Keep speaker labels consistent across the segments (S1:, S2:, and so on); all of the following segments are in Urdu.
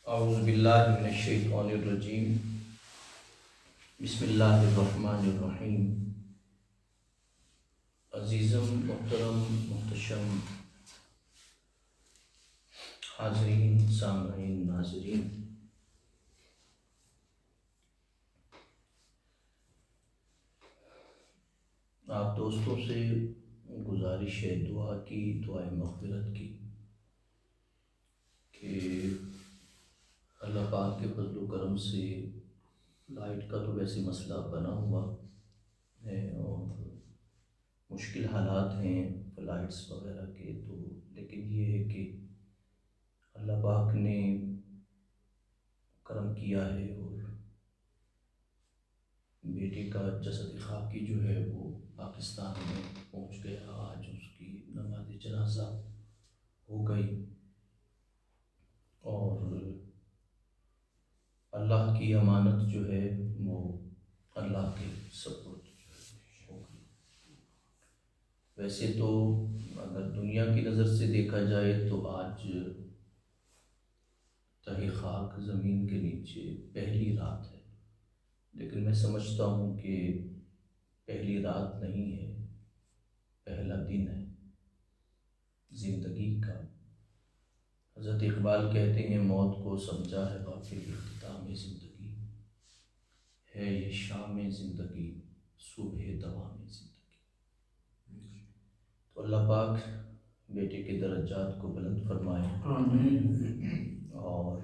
S1: اعوذ باللہ من الشیطان الرجیم بسم اللہ الرحمن الرحیم۔ عزیزم، محترم، محتشم حاضرین، سامعین، ناظرین، آپ دوستوں سے گزارش ہے دعا کی، دعائے مغفرت کی، کہ اللہ پاک کے فضل و کرم سے لائٹ کا تو ویسے مسئلہ بنا ہوا ہے اور مشکل حالات ہیں فلائٹس وغیرہ کے، تو لیکن یہ ہے کہ اللہ پاک نے کرم کیا ہے اور بیٹے کا جسد خاکی جو ہے وہ پاکستان میں پہنچ گیا۔ آج اس کی نماز جنازہ ہو گئی اور اللہ کی امانت جو ہے وہ اللہ کے سپرد ہو گئی۔ ویسے تو اگر دنیا کی نظر سے دیکھا جائے تو آج تہ خاک زمین کے نیچے پہلی رات ہے، لیکن میں سمجھتا ہوں کہ پہلی رات نہیں ہے، پہلا دن ہے زندگی کا۔ حضرت اقبال کہتے ہیں موت کو سمجھا ہے غافل اختتام زندگی، ہے یہ شام زندگی صبح دوام زندگی۔ تو اللہ پاک بیٹے کے درجات کو بلند فرمائے اور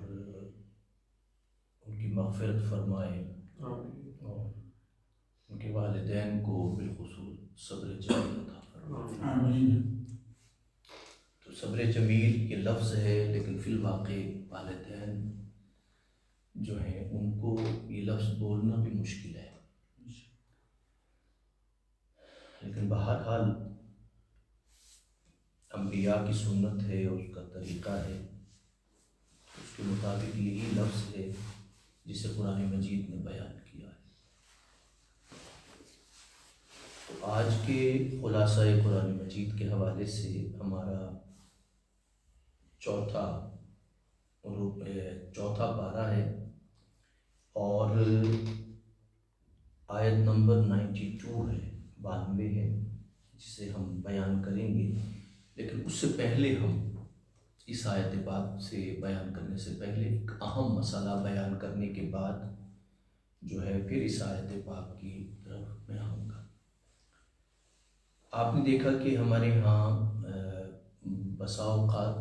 S1: ان کی مغفرت فرمائے اور ان کے والدین کو بالخصوص صبر جمیل عطا فرمائے۔ تو صبر جمیل یہ لفظ ہے، لیکن فی الواقع والدین جو ہیں ان کو یہ لفظ بولنا بھی مشکل ہے، لیکن بہرحال انبیاء کی سنت ہے، اس کا طریقہ ہے، اس کے مطابق یہی لفظ ہے جسے قرآن مجید نے بیان کیا ہے۔ تو آج کے خلاصہ قرآن مجید کے حوالے سے ہمارا چوتھا پارہ ہے اور آیت نمبر 92 ہے، 92 ہے، جسے ہم بیان کریں گے۔ لیکن اس سے پہلے ہم اس آیت پاک سے بیان کرنے سے پہلے ایک اہم مسئلہ بیان کرنے کے بعد جو ہے پھر اس آیت پاک کی طرف میں آؤں گا۔ آپ نے دیکھا کہ ہمارے ہاں بسا اوقات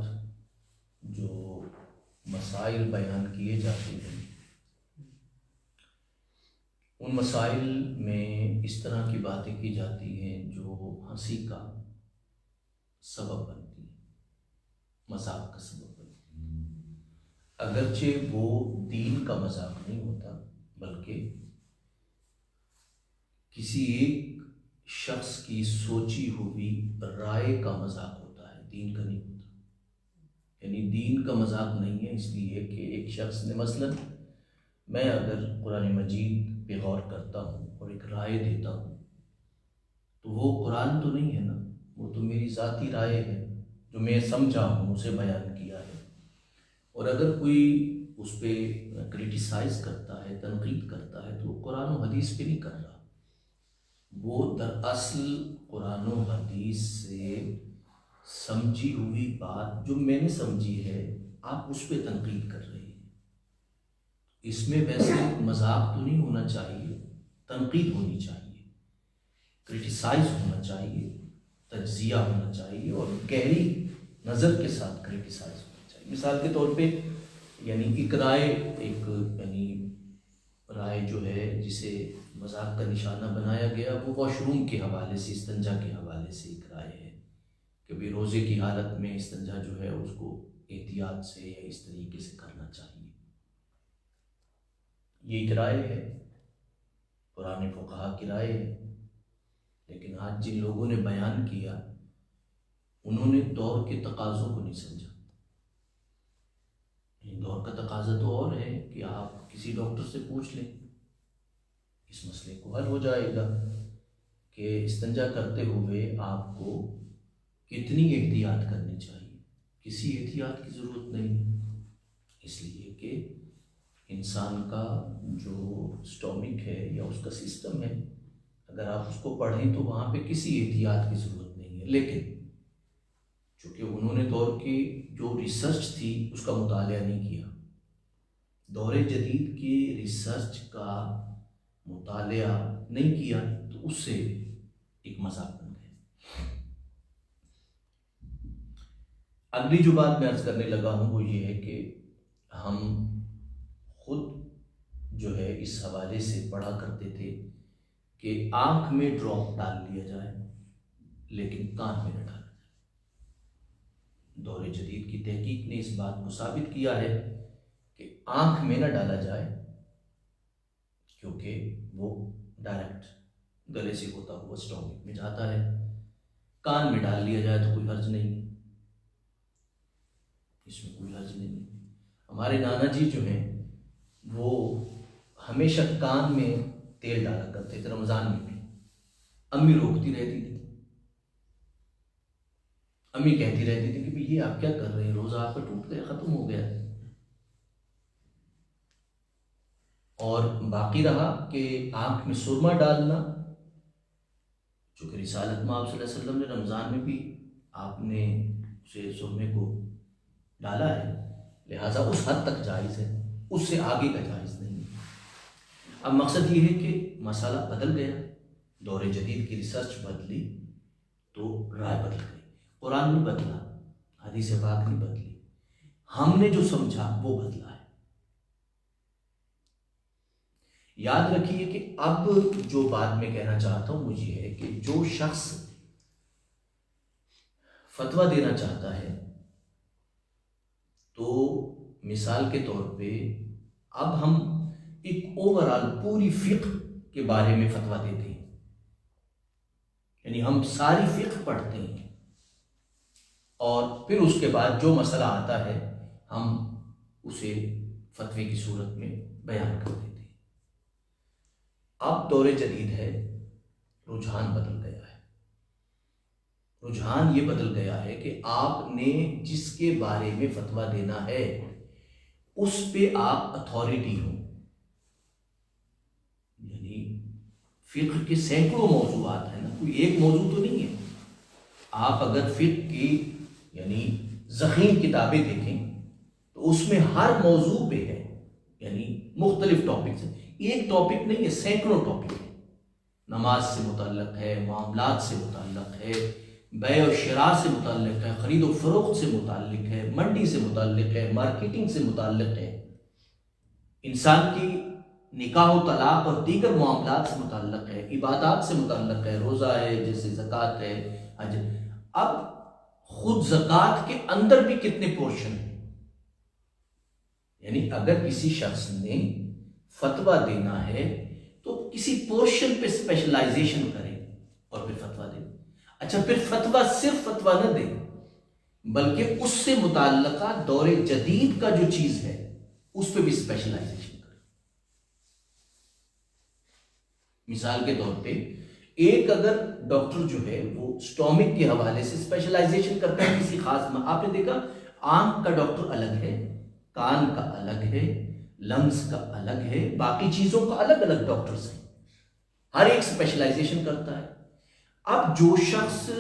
S1: جو مسائل بیان کیے جاتے ہیں ان مسائل میں اس طرح کی باتیں کی جاتی ہیں جو ہنسی کا سبب بنتی ہیں، مذاق کا سبب بنتی ہیں، اگرچہ وہ دین کا مذاق نہیں ہوتا بلکہ کسی ایک شخص کی سوچی ہوئی رائے کا مذاق ہوتا ہے، دین کا نہیں ہوتا۔ یعنی دین کا مذاق نہیں ہے، اس لیے کہ ایک شخص نے مثلاً میں اگر قرآن مجید پہ غور کرتا ہوں اور ایک رائے دیتا ہوں تو وہ قرآن تو نہیں ہے نا، وہ تو میری ذاتی رائے ہے جو میں سمجھا ہوں، اسے بیان کیا ہے۔ اور اگر کوئی اس پہ کرٹیسائز کرتا ہے، تنقید کرتا ہے، تو وہ قرآن و حدیث پہ نہیں کر رہا، وہ دراصل قرآن و حدیث سے سمجھی ہوئی بات جو میں نے سمجھی ہے آپ اس پہ تنقید کر رہے ہیں۔ اس میں ویسے مذاق تو نہیں ہونا چاہیے، تنقید ہونی چاہیے، کرٹیسائز ہونا چاہیے، تجزیہ ہونا چاہیے اور گہری نظر کے ساتھ کرٹیسائز ہونا چاہیے۔ مثال کے طور پہ یعنی ایک رائے، یعنی رائے جو ہے جسے مذاق کا نشانہ بنایا گیا وہ واش روم کے حوالے سے، استنجا کے حوالے سے ایک رائے ہے کہ بھی روزے کی حالت میں استنجا جو ہے اس کو احتیاط سے یا اس طریقے سے کرنا چاہیے۔ یہ ایک رائے ہے، قرآن فقہا کی رائے ہے، لیکن آج جن لوگوں نے بیان کیا انہوں نے دور کے تقاضوں کو نہیں سمجھا۔ دور کا تقاضا تو اور ہے کہ آپ کسی ڈاکٹر سے پوچھ لیں، اس مسئلے کو حل ہو جائے گا کہ استنجا کرتے ہوئے آپ کو کتنی احتیاط کرنی چاہیے۔ کسی احتیاط کی ضرورت نہیں، اس لیے کہ انسان کا جو اسٹومک ہے یا اس کا سسٹم ہے، اگر آپ اس کو پڑھیں تو وہاں پہ کسی احتیاط کی ضرورت نہیں ہے، لیکن چونکہ انہوں نے دور کی جو ریسرچ تھی اس کا مطالعہ نہیں کیا، دور جدید کی ریسرچ کا مطالعہ نہیں کیا، تو اس سے ایک مذاق بن گیا۔ اگلی جو بات میں عرض کرنے لگا ہوں وہ یہ ہے کہ ہم خود جو ہے اس حوالے سے پڑھا کرتے تھے کہ آنکھ میں ڈراپ ڈال لیا جائے لیکن کان میں نہ ڈالا جائے۔ دور جدید کی تحقیق نے اس بات کو ثابت کیا ہے کہ آنکھ میں نہ ڈالا جائے کیونکہ وہ ڈائریکٹ گلے سے ہوتا ہوا اسٹومک میں جاتا ہے، کان میں ڈال لیا جائے تو کوئی حرج نہیں، اس میں کوئی حرج نہیں۔ ہمارے نانا جی جو ہیں وہ ہمیشہ کان میں تیل ڈالا کرتے تھے، رمضان میں بھی۔ امی روکتی رہتی تھی، امی کہتی رہتی تھی کہ بھی یہ آپ کیا کر رہے ہیں، روزہ آپ کا ٹوٹ گیا، ختم ہو گیا۔ اور باقی رہا کہ آنکھ میں سرما ڈالنا، چونکہ رسالت میں آپ صلی اللہ علیہ وسلم نے رمضان میں بھی آپ نے اسے سرمے کو ڈالا ہے، لہٰذا اس حد تک جائز ہے، اس سے آگے کا جائز نہیں ہے۔ اب مقصد یہ ہے کہ مسئلہ بدل گیا، دور جدید کی ریسرچ بدلی تو رائے بدل گئی، قرآن نہیں بدلا، حدیث پاک نہیں بدلی، ہم نے جو سمجھا وہ بدلا ہے۔ یاد رکھیے کہ اب جو بات میں کہنا چاہتا ہوں وہ یہ ہے کہ جو شخص فتویٰ دینا چاہتا ہے تو مثال کے طور پہ اب ہم ایک اوورآل پوری فقہ کے بارے میں فتویٰ دیتے ہیں، یعنی ہم ساری فقہ پڑھتے ہیں اور پھر اس کے بعد جو مسئلہ آتا ہے ہم اسے فتوے کی صورت میں بیان کر دیتے ہیں۔ اب دور جدید ہے، رجحان بدل گیا ہے، رجحان یہ بدل گیا ہے کہ آپ نے جس کے بارے میں فتویٰ دینا ہے اس پہ آپ اتھارٹی ہوں، یعنی فقہ کے سینکڑوں موضوعات ہیں نا، کوئی ایک موضوع تو نہیں ہے۔ آپ اگر فقہ کی یعنی ضخیم کتابیں دیکھیں تو اس میں ہر موضوع پہ ہے، یعنی مختلف ٹاپکس ہیں، ایک ٹاپک نہیں ہے، سینکڑوں ٹاپک ہیں، نماز سے متعلق ہے، معاملات سے متعلق ہے، بیع و شراء سے متعلق ہے، خرید و فروخت سے متعلق ہے، منڈی سے متعلق ہے، مارکیٹنگ سے متعلق ہے، انسان کی نکاح و طلاق اور دیگر معاملات سے متعلق ہے، عبادات سے متعلق ہے، روزہ ہے، جیسے زکوٰۃ ہے، حج۔ اب خود زکوٰۃ کے اندر بھی کتنے پورشن ہیں، یعنی اگر کسی شخص نے فتویٰ دینا ہے تو کسی پورشن پہ اسپیشلائزیشن کرے اور پھر فتویٰ دے۔ اچھا، پھر فتویٰ صرف فتویٰ نہ دے بلکہ اس سے متعلقہ دور جدید کا جو چیز ہے اس پہ بھی اسپیشلائزیشن کرے۔ مثال کے طور پہ ایک اگر ڈاکٹر جو ہے وہ اسٹومک کے حوالے سے اسپیشلائزیشن کرتا ہے کسی خاص میں، آپ نے دیکھا آنکھ کا ڈاکٹر الگ ہے، کان کا الگ ہے، لنگز کا الگ ہے، باقی چیزوں کا الگ الگ ڈاکٹرز ہیں، ہر ایک اسپیشلائزیشن کرتا ہے۔ اب جو شخص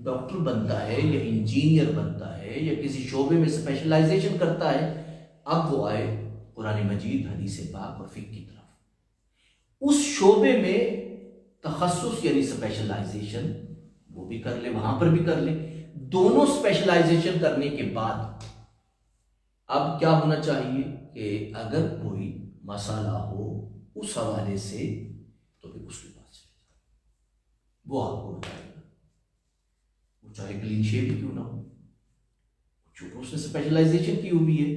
S1: ڈاکٹر بنتا ہے یا انجینئر بنتا ہے یا کسی شعبے میں اسپیشلائزیشن کرتا ہے، اب وہ آئے قرآن مجید، حدیث پاک اور فقہ کی طرف، اس شعبے میں تخصص یعنی اسپیشلائزیشن وہ بھی کر لے، وہاں پر بھی کر لے۔ دونوں اسپیشلائزیشن کرنے کے بعد اب کیا ہونا چاہیے کہ اگر کوئی مسئلہ ہو اس حوالے سے تو پھر اس کے پاس چلے جائے، وہ آپ کو بتائے گا، وہ چاہے کلین شیو ہی کیوں نہ ہو، چونکہ اس نے اسپیشلائزیشن کی ہوئی ہے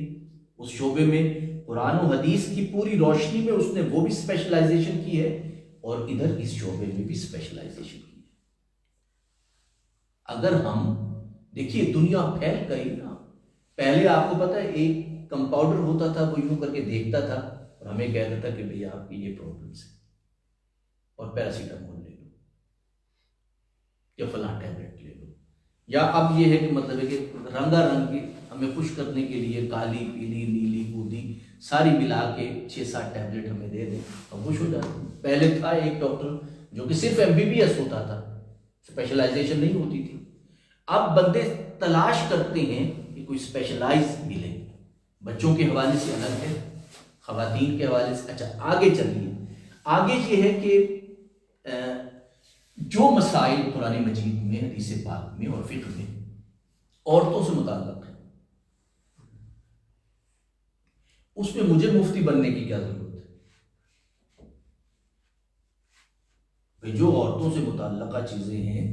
S1: اس شعبے میں، قرآن و حدیث کی پوری روشنی میں اس نے وہ بھی اسپیشلائزیشن کی ہے اور ادھر اس شعبے میں بھی اسپیشلائزیشن کی ہے۔ اگر ہم دیکھیے دنیا پھیل گئی نا، پہلے آپ کو پتا ہے ایک کمپاؤنڈر ہوتا تھا، وہ یوں کر کے دیکھتا تھا اور ہمیں کہتا تھا کہ بھئی آپ کی یہ پرابلمس ہیں اور پیراسیٹامول لے لو یا فلاں ٹیبلٹ لے لو، یا اب یہ ہے کہ مطلب ہے کہ رنگا رنگ کی ہمیں خوش کرنے کے لیے کالی، پیلی، نیلی، ساری ملا کے 6-7 ٹیبلٹ ہمیں دے دیں اور خوش ہو جاتے ہیں۔ پہلے تھا ایک ڈاکٹر جو کہ صرف MBBS ہوتا تھا، اسپیشلائزیشن نہیں ہوتی تھی۔ اب بندے تلاش کرتے ہیں کہ کوئی اسپیشلائز ملے۔ بچوں کے حوالے سے الگ ہے، خواتین کے حوالے سے۔ اچھا آگے چلیے، آگے یہ ہے کہ جو مسائل قرآن مجید میں، حدیث پاک میں اور فقہ میں عورتوں سے متعلق ہے، اس میں مجھے مفتی بننے کی کیا ضرورت ہے؟ جو عورتوں سے متعلقہ چیزیں ہیں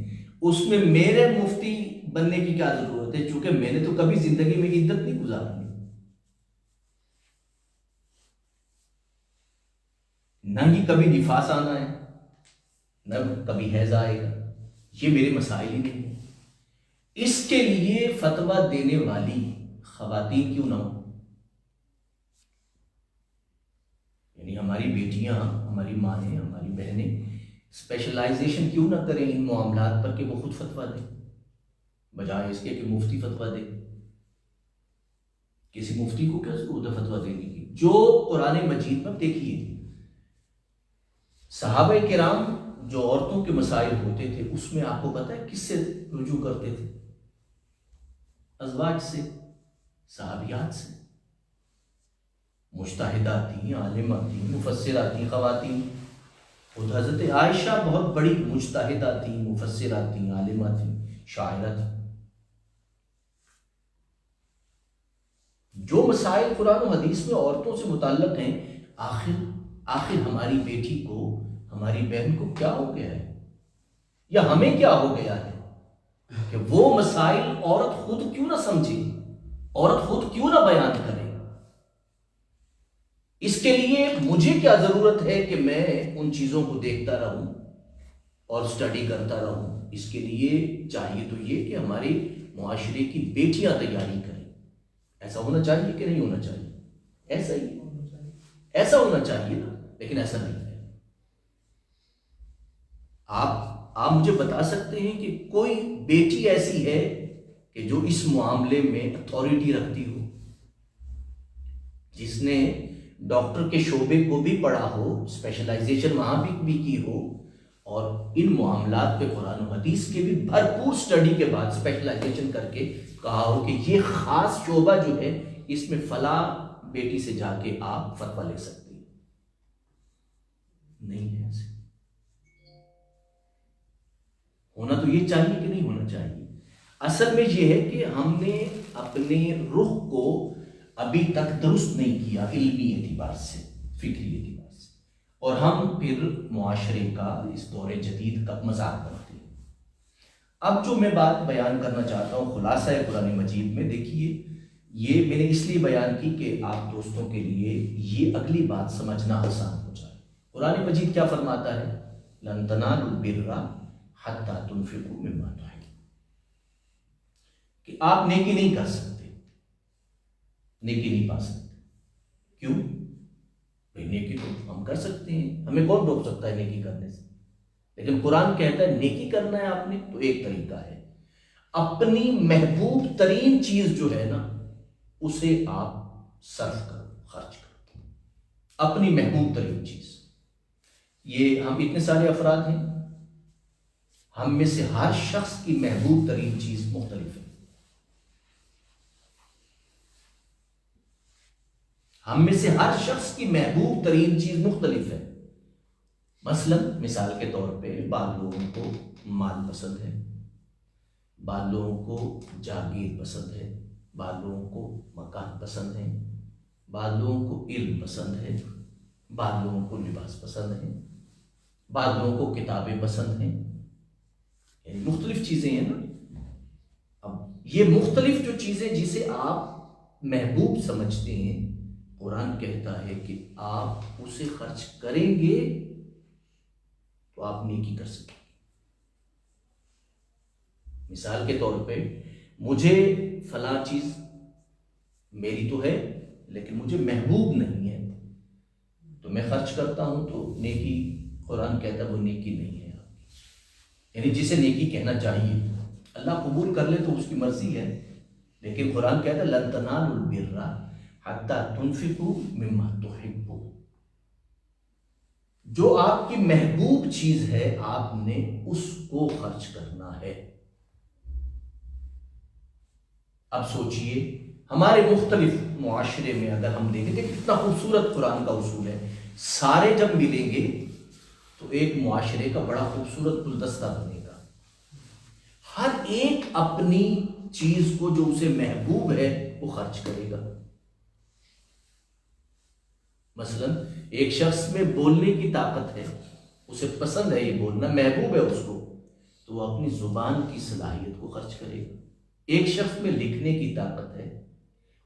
S1: اس میں میرے مفتی بننے کی کیا ضرورت ہے؟ چونکہ میں نے تو کبھی زندگی میں عدت نہیں گزارنی، نہ ہی کبھی نفاس آنا ہے، نہ کبھی حیض آئے گا، یہ میرے مسائل ہی نہیں ہیں۔ اس کے لیے فتویٰ دینے والی خواتین کیوں نہ ہو؟ یعنی ہماری بیٹیاں، ہماری مائیں، ہماری بہنیں اسپیشلائزیشن کیوں نہ کریں ان معاملات پر کہ وہ خود فتویٰ دیں، بجائے اس کے کہ مفتی فتویٰ دے۔ کسی مفتی کو کیا ضرورت ہے فتویٰ دینے کی؟ جو قرآن مجید میں دیکھیے، صحابہ کرام جو عورتوں کے مسائل ہوتے تھے اس میں آپ کو پتہ ہے کس سے رجوع کرتے تھے؟ ازواج سے، صحابیات سے، مجتہدات تھیں، عالمات تھیں، مفسرات تھیں خواتین۔ خود حضرت عائشہ بہت بڑی مجتہدہ تھیں، مفسرات تھیں، عالمات تھیں، شاعرہ تھیں۔ جو مسائل قرآن و حدیث میں عورتوں سے متعلق ہیں، آخر ہماری بیٹی کو، ہماری بہن کو کیا ہو گیا ہے، یا ہمیں کیا ہو گیا ہے کہ وہ مسائل عورت خود کیوں نہ سمجھے، عورت خود کیوں نہ بیان کرے؟ اس کے لیے مجھے کیا ضرورت ہے کہ میں ان چیزوں کو دیکھتا رہوں اور سٹڈی کرتا رہوں؟ اس کے لیے چاہیے تو یہ کہ ہمارے معاشرے کی بیٹیاں تیاری کریں۔ ایسا ہونا چاہیے کہ نہیں ہونا چاہیے؟ ایسا ہی ایسا ہونا چاہیے نا، لیکن ایسا نہیں ہے۔ آپ مجھے بتا سکتے ہیں کہ کوئی بیٹی ایسی ہے کہ جو اس معاملے میں اتھارٹی رکھتی ہو، جس نے ڈاکٹر کے شعبے کو بھی پڑھا ہو، اسپیشلائزیشن وہاں بھی کی ہو، اور ان معاملات پہ قرآن و حدیث کے بھی بھرپور سٹڈی کے بعد اسپیشلائزیشن کر کے کہا ہو کہ یہ خاص شعبہ جو ہے اس میں فلاں بیٹی سے جا کے آپ فتویٰ لے سکتے ہیں؟ نہیں ہے ایسے۔ ہونا تو یہ چاہیے کہ نہیں ہونا چاہیے؟ اصل میں یہ ہے کہ ہم نے اپنے رخ کو ابھی تک درست نہیں کیا علمی اعتبار سے، فکری اعتبار سے، اور ہم پھر معاشرے کا، اس دور جدید کا مذاق بنتے ہیں۔ اب جو میں بات بیان کرنا چاہتا ہوں خلاصہ قرآن مجید میں، دیکھیے یہ میں نے اس لیے بیان کی کہ آپ دوستوں کے لیے یہ اگلی بات سمجھنا آسان ہو جائے۔ قرآن مجید کیا فرماتا ہے؟ لن تنالوا البر حتی تنفقوا مما تحبون، کہ آپ نیکی نہیں کر سکتے، نیکی نہیں پا سکتے۔ کیوں؟ بھئی نیکی تو ہم کر سکتے ہیں، ہمیں کون روک سکتا ہے نیکی کرنے سے؟ لیکن قرآن کہتا ہے نیکی کرنا ہے آپ نے تو ایک طریقہ ہے، اپنی محبوب ترین چیز جو ہے نا اسے آپ صرف کرو، خرچ کرو، اپنی محبوب ترین چیز۔ یہ ہم اتنے سارے افراد ہیں، ہم میں سے ہر شخص کی محبوب ترین چیز مختلف ہے۔ ہم میں سے ہر شخص کی محبوب ترین چیز مختلف ہے۔ مثلا مثال کے طور پہ بعض لوگوں کو مال پسند ہے، بعض لوگوں کو جاگیر پسند ہے، بعض لوگوں کو مکان پسند ہے، بعض لوگوں کو علم پسند ہے، بعض لوگوں کو لباس پسند ہے، بعض لوگوں کو کتابیں پسند ہیں، یعنی مختلف چیزیں ہیں نا۔ اب یہ مختلف جو چیزیں جسے آپ محبوب سمجھتے ہیں، قرآن کہتا ہے کہ آپ اسے خرچ کریں گے تو آپ نیکی کر سکیں۔ مثال کے طور پہ مجھے فلاں چیز میری تو ہے لیکن مجھے محبوب نہیں ہے تو میں خرچ کرتا ہوں، تو نیکی قرآن کہتا ہے وہ نیکی نہیں ہے آپ کی، یعنی جسے نیکی کہنا چاہیے۔ اللہ قبول کر لے تو اس کی مرضی ہے، لیکن قرآن کہتا ہے لن تنالوا البر حتی تنفقوا مما تحبون، جو آپ کی محبوب چیز ہے آپ نے اس کو خرچ کرنا ہے۔ اب سوچئے ہمارے مختلف معاشرے میں اگر ہم دیکھیں کہ کتنا خوبصورت قرآن کا اصول ہے، سارے جب ملیں گے تو ایک معاشرے کا بڑا خوبصورت گلدستہ بنے گا، ہر ایک اپنی چیز کو جو اسے محبوب ہے وہ خرچ کرے گا۔ مثلا ایک شخص میں بولنے کی طاقت ہے، اسے پسند ہے یہ بولنا، محبوب ہے اس کو، تو وہ اپنی زبان کی صلاحیت کو خرچ کرے گا۔ ایک شخص میں لکھنے کی طاقت ہے،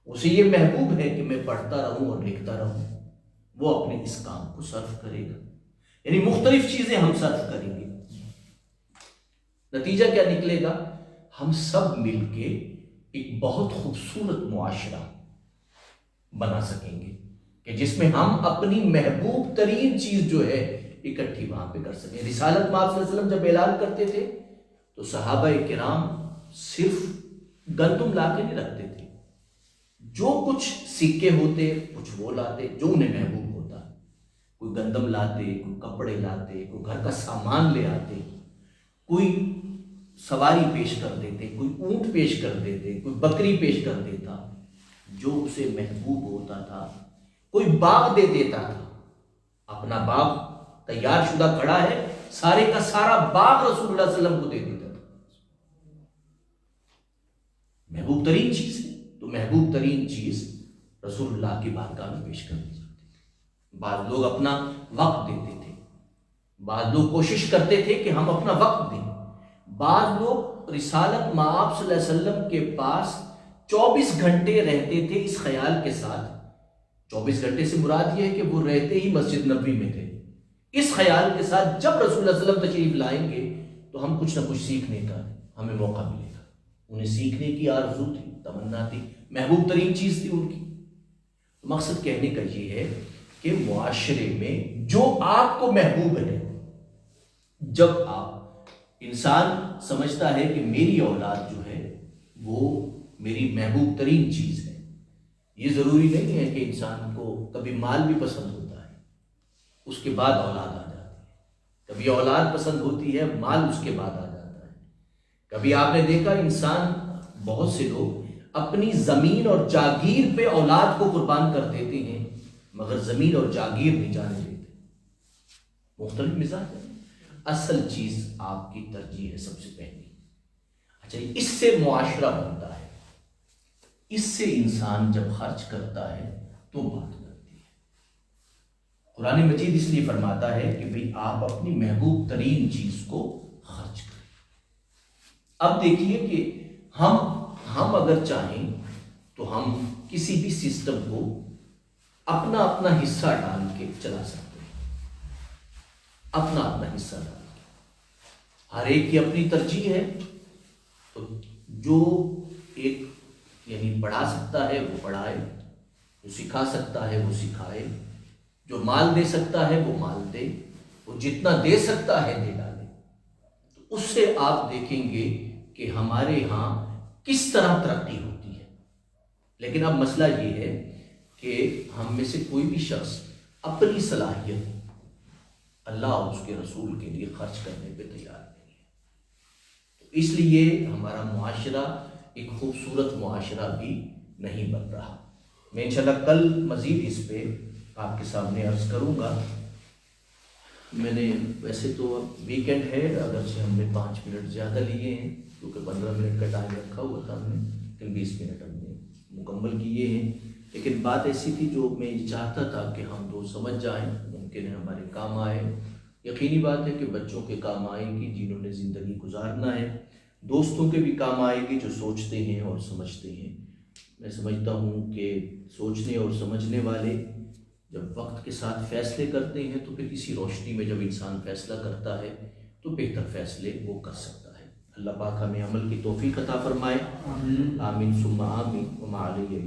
S1: اسے یہ محبوب ہے کہ میں پڑھتا رہوں اور لکھتا رہوں، وہ اپنے اس کام کو صرف کرے گا۔ یعنی مختلف چیزیں ہم صرف کریں گے، نتیجہ کیا نکلے گا؟ ہم سب مل کے ایک بہت خوبصورت معاشرہ بنا سکیں گے کہ جس میں ہم اپنی محبوب ترین چیز جو ہے اکٹھی وہاں پہ کر سکیں۔ رسالت مآب صلی اللہ علیہ وسلم جب اعلان کرتے تھے تو صحابہ کرام صرف گندم لا کے نہیں رکھتے تھے، جو کچھ سکے ہوتے کچھ وہ لاتے جو انہیں محبوب ہوتا، کوئی گندم لاتے، کوئی کپڑے لاتے، کوئی گھر کا سامان لے آتے، کوئی سواری پیش کر دیتے، کوئی اونٹ پیش کر دیتے، کوئی بکری پیش کر دیتا جو اسے محبوب ہوتا تھا، کوئی باغ دے دیتا تھا، اپنا باغ تیار شدہ کھڑا ہے، سارے کا سارا باغ رسول اللہ صلی اللہ علیہ وسلم کو دے دیتا تھا۔ محبوب ترین چیز ہے تو محبوب ترین چیز رسول اللہ کی بارگاہ میں پیش کر دی جاتی تھی۔ بعض لوگ اپنا وقت دیتے تھے، بعض لوگ کوشش کرتے تھے کہ ہم اپنا وقت دیں، بعض لوگ رسالت مآب صلی اللہ علیہ وسلم کے پاس 24 گھنٹے رہتے تھے اس خیال کے ساتھ، 24 گھنٹے سے مراد یہ ہے کہ وہ رہتے ہی مسجد نبوی میں تھے، اس خیال کے ساتھ جب رسول اللہ صلی اللہ علیہ وسلم تشریف لائیں گے تو ہم کچھ نہ کچھ سیکھنے کا ہمیں موقع ملے گا۔ انہیں سیکھنے کی آرزو تھی، تمنا تھی، محبوب ترین چیز تھی ان کی۔ مقصد کہنے کا یہ ہے کہ معاشرے میں جو آپ کو محبوب ہے، جب آپ انسان سمجھتا ہے کہ میری اولاد جو ہے وہ میری محبوب ترین چیز ہے، یہ ضروری نہیں ہے کہ انسان کو کبھی مال بھی پسند ہوتا ہے اس کے بعد اولاد آ جاتی ہے، کبھی اولاد پسند ہوتی ہے مال اس کے بعد آ جاتا ہے۔ کبھی آپ نے دیکھا انسان، بہت سے لوگ اپنی زمین اور جاگیر پہ اولاد کو قربان کر دیتے ہیں مگر زمین اور جاگیر نہیں جانے دیتے۔ مختلف مزاج ہے، اصل چیز آپ کی ترجیح ہے سب سے پہلی۔ اچھا، اس سے معاشرہ بنتا ہے، اس سے انسان جب خرچ کرتا ہے تو بات کرتی ہے۔ قرآن مجید اس لیے فرماتا ہے کہ بھئی آپ اپنی محبوب ترین چیز کو خرچ کریں۔ اب دیکھیے کہ ہم اگر چاہیں تو ہم کسی بھی سسٹم کو اپنا اپنا حصہ ڈال کے چلا سکتے ہیں، اپنا اپنا حصہ ڈال کے، ہر ایک کی اپنی ترجیح ہے، تو جو ایک یعنی پڑھا سکتا ہے وہ پڑھائے، جو سکھا سکتا ہے وہ سکھائے، جو مال دے سکتا ہے وہ مال دے، وہ جتنا دے سکتا ہے دے ڈالے۔ تو اس سے آپ دیکھیں گے کہ ہمارے ہاں کس طرح ترقی ہوتی ہے۔ لیکن اب مسئلہ یہ ہے کہ ہم میں سے کوئی بھی شخص اپنی صلاحیت اللہ اور اس کے رسول کے لیے خرچ کرنے پہ تیار نہیں ہے، تو اس لیے ہمارا معاشرہ ایک خوبصورت معاشرہ بھی نہیں بن رہا۔ میں انشاءاللہ کل مزید اس پہ آپ کے سامنے عرض کروں گا۔ میں نے ویسے تو ویکینڈ ہے، اگرچہ ہم نے 5 منٹ زیادہ لیے ہیں کیونکہ 15 منٹ کا ٹائم رکھا ہوا تھا ہم نے، لیکن 20 منٹ ہم نے مکمل کیے ہیں۔ لیکن بات ایسی تھی جو میں یہ چاہتا تھا کہ ہم دو سمجھ جائیں، ممکن ہے ہمارے کام آئے۔ یقینی بات ہے کہ بچوں کے کام آئے گی جنہوں نے زندگی گزارنا ہے، دوستوں کے بھی کام آئے گی جو سوچتے ہیں اور سمجھتے ہیں۔ میں سمجھتا ہوں کہ سوچنے اور سمجھنے والے جب وقت کے ساتھ فیصلے کرتے ہیں تو پھر اسی روشنی میں جب انسان فیصلہ کرتا ہے تو بہتر فیصلے وہ کر سکتا ہے۔ اللہ پاک ہمیں عمل کی توفیق عطا فرمائے، آمین ثم آمین، وما علیہ